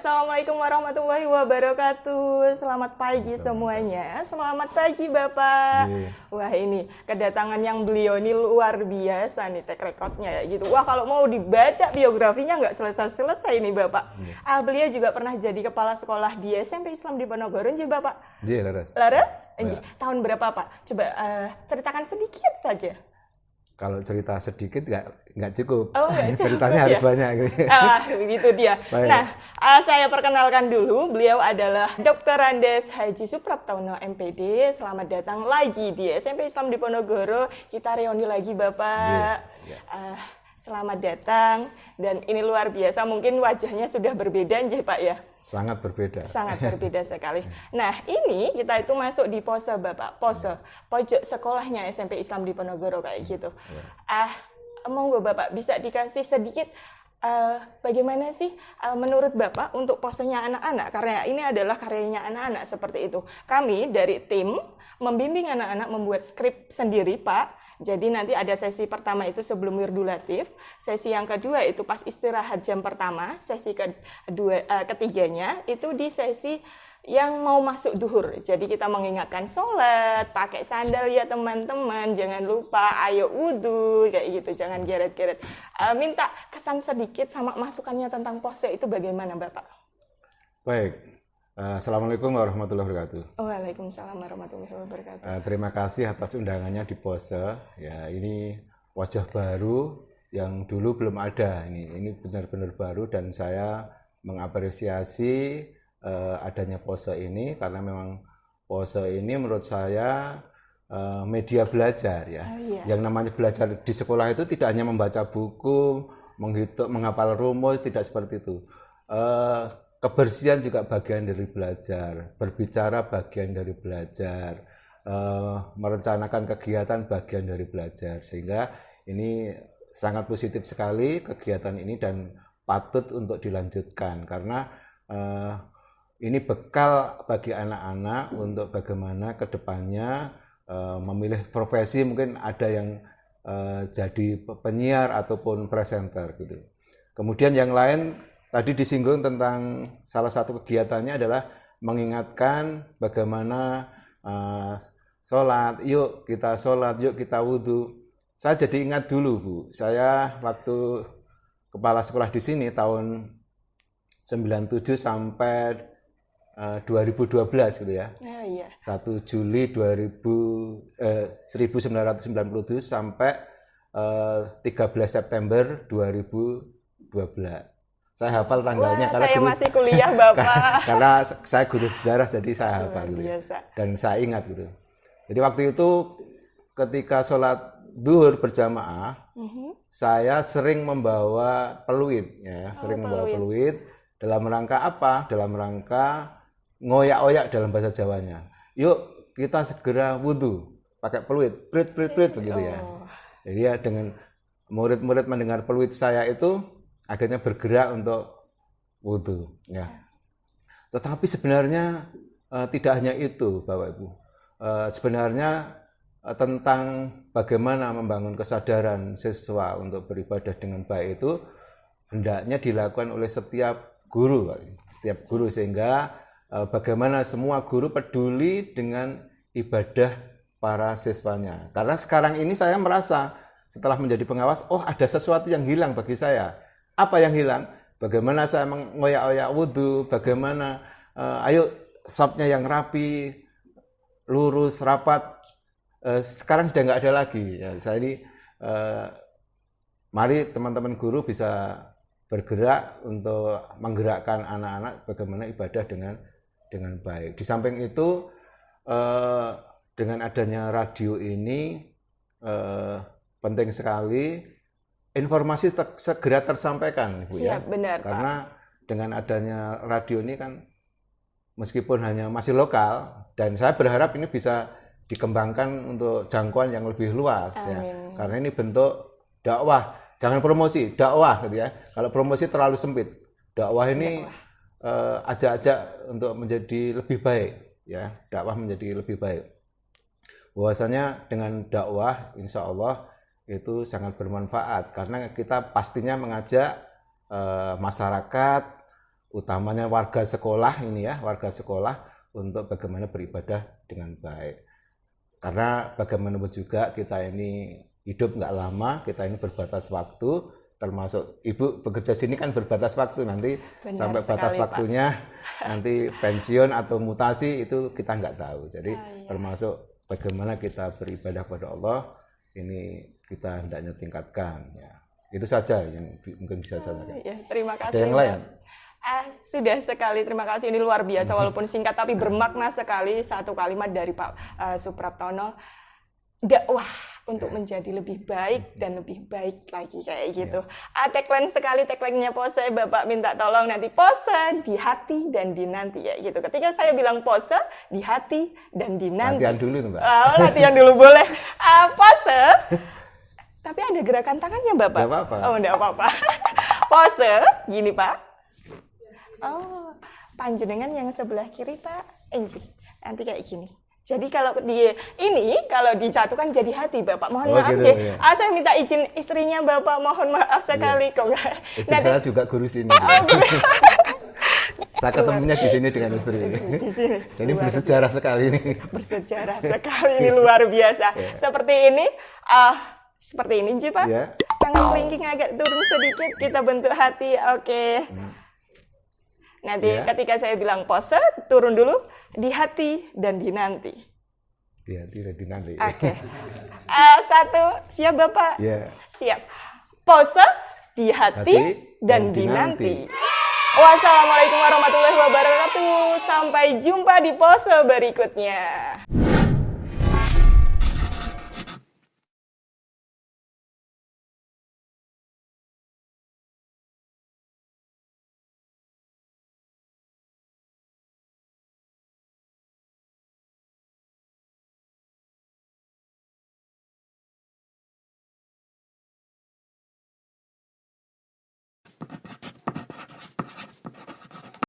Assalamualaikum warahmatullahi wabarakatuh. Selamat pagi semuanya. Selamat pagi Bapak. Wah, ini kedatangan yang beliau ini luar biasa nih, track recordnya ya gitu. Wah, kalau mau dibaca biografinya nggak selesai-selesai nih Bapak. Beliau juga pernah jadi kepala sekolah di SMP Islam di Ponorogo, nggih Bapak? Iya, laras. Laras? Tahun berapa Pak? Coba ceritakan sedikit saja. Kalau cerita sedikit nggak cukup. cukup, Ceritanya harus banyak. Gitu. Begitu dia. Baik. Nah, saya perkenalkan dulu. Beliau adalah Dr. Andes Haji Supraptono MPD. Selamat datang lagi di SMP Islam di Ponorogo. Kita reuni lagi Bapak. Selamat datang. Dan ini luar biasa. Mungkin wajahnya sudah berbeda nggih Pak ya? Sangat berbeda. Sangat berbeda sekali. Nah, ini kita itu masuk di pose Bapak, pose pojok sekolahnya SMP Islam di Ponorogo kayak gitu. Monggo Bapak bisa dikasih sedikit bagaimana sih menurut Bapak untuk posenya anak-anak, karena ini adalah karyanya anak-anak seperti itu. Kami dari tim membimbing anak-anak membuat skrip sendiri Pak. Jadi nanti ada sesi pertama itu sebelum wirdulatif, sesi yang kedua itu pas istirahat jam pertama, sesi ketiganya itu di sesi yang mau masuk duhur. Jadi kita mengingatkan sholat, pakai sandal ya teman-teman, jangan lupa ayo wudhu, kayak gitu, jangan geret-geret. Minta kesan sedikit sama masukannya tentang pose itu bagaimana Bapak? Baik. Assalamualaikum warahmatullahi wabarakatuh. Waalaikumsalam warahmatullahi wabarakatuh. Terima kasih atas undangannya di pose. Ya, ini wajah baru yang dulu belum ada. Ini benar-benar baru dan saya mengapresiasi adanya pose ini karena memang pose ini menurut saya media belajar ya. Yang namanya belajar di sekolah itu tidak hanya membaca buku, menghitung, menghafal rumus, tidak seperti itu. Kebersihan juga bagian dari belajar, berbicara bagian dari belajar, merencanakan kegiatan bagian dari belajar. Sehingga ini sangat positif sekali kegiatan ini dan patut untuk dilanjutkan karena ini bekal bagi anak-anak untuk bagaimana kedepannya memilih profesi. Mungkin ada yang jadi penyiar ataupun presenter gitu. Kemudian yang lain tadi disinggung tentang salah satu kegiatannya adalah mengingatkan bagaimana sholat, yuk kita sholat, yuk kita wudhu. Saya jadi ingat dulu Bu, saya waktu kepala sekolah di sini tahun 97 sampai 2012 gitu ya. 1 Juli 1997 sampai 13 September 2012. Saya hafal tanggalnya. Wah, karena saya masih kuliah Bapak. Karena saya guru sejarah jadi saya hafal gitu. Dan saya ingat gitu. Jadi waktu itu ketika sholat duhur berjamaah, saya sering membawa peluit ya, membawa peluit dalam rangka apa? Dalam rangka ngoyak-oyak dalam bahasa Jawanya. Yuk kita segera wudhu pakai peluit, prit begitu ya. Jadi ya dengan murid-murid mendengar peluit saya itu akhirnya bergerak untuk wudhu ya. Tetapi sebenarnya tidak hanya itu Bapak Ibu. Sebenarnya tentang bagaimana membangun kesadaran siswa untuk beribadah dengan baik itu hendaknya dilakukan oleh setiap guru sehingga bagaimana semua guru peduli dengan ibadah para siswanya. Karena sekarang ini saya merasa setelah menjadi pengawas, ada sesuatu yang hilang bagi saya. Apa yang hilang? Bagaimana saya mengoyak-oyak wudhu, bagaimana ayo shopnya yang rapi, lurus, rapat. Sekarang sudah nggak ada lagi. Ya, saya ini mari teman-teman guru bisa bergerak untuk menggerakkan anak-anak bagaimana ibadah dengan baik. Di samping itu dengan adanya radio ini penting sekali informasi segera tersampaikan, Bu. Siap, ya. Benar, karena Pak. Dengan adanya radio ini kan meskipun hanya masih lokal dan saya berharap ini bisa dikembangkan untuk jangkauan yang lebih luas. Ya. Karena ini bentuk dakwah, jangan promosi, dakwah gitu ya. Kalau promosi terlalu sempit. Dakwah ini ajak-ajak untuk menjadi lebih baik ya. Dakwah menjadi lebih baik. Bahwasanya dengan dakwah insya Allah itu sangat bermanfaat karena kita pastinya mengajak masyarakat utamanya warga sekolah ini ya, warga sekolah untuk bagaimana beribadah dengan baik. Karena bagaimanapun juga kita ini hidup nggak lama, kita ini berbatas waktu, termasuk ibu bekerja sini kan berbatas waktu, nanti Benar sampai sekali, batas Pak. waktunya nanti pensiun atau mutasi itu kita nggak tahu. Jadi termasuk bagaimana kita beribadah pada Allah ini kita hendaknya tingkatkan ya. Itu saja yang mungkin bisa saya sampaikan. Ya, terima Ada kasih. yang lain? Sudah sekali, terima kasih. Ini luar biasa walaupun singkat tapi bermakna sekali satu kalimat dari Pak Supraptono. Dakwah untuk menjadi lebih baik dan lebih baik lagi kayak gitu. Tagline sekali, tagline-nya pose, Bapak minta tolong nanti pose di hati dan di nanti ya gitu. Ketika saya bilang pose di hati dan di nanti. Latihan dulu tuh, Mbak. Latihan dulu boleh. Pose. Tapi ada gerakan tangannya, Bapak. Nggak apa-apa. Oh, enggak apa-apa. Pose gini, Pak. Oh, panjenengan yang sebelah kiri, Pak. Nanti kayak gini. Jadi kalau kalau dijatuhkan jadi hati, Bapak. Mohon maaf, gitu, ya. saya minta izin istrinya, Bapak. Mohon maaf sekali kok enggak. Istri saya juga guru sini. Saya ketemunya di sini dengan istri. Di sini. Ini bersejarah sekali ini. Bersejarah sekali, ini luar biasa. Seperti ini, Ji, Pak. Ya. Tangan kelingking agak turun sedikit, kita bentuk hati. Oke. Nanti ketika saya bilang pose, turun dulu di hati dan di nanti. Di hati dan di nanti. Oke. Satu, siap Bapak? Ya. Siap. Pose di hati dan di nanti. Wassalamualaikum warahmatullahi wabarakatuh. Sampai jumpa di pose berikutnya.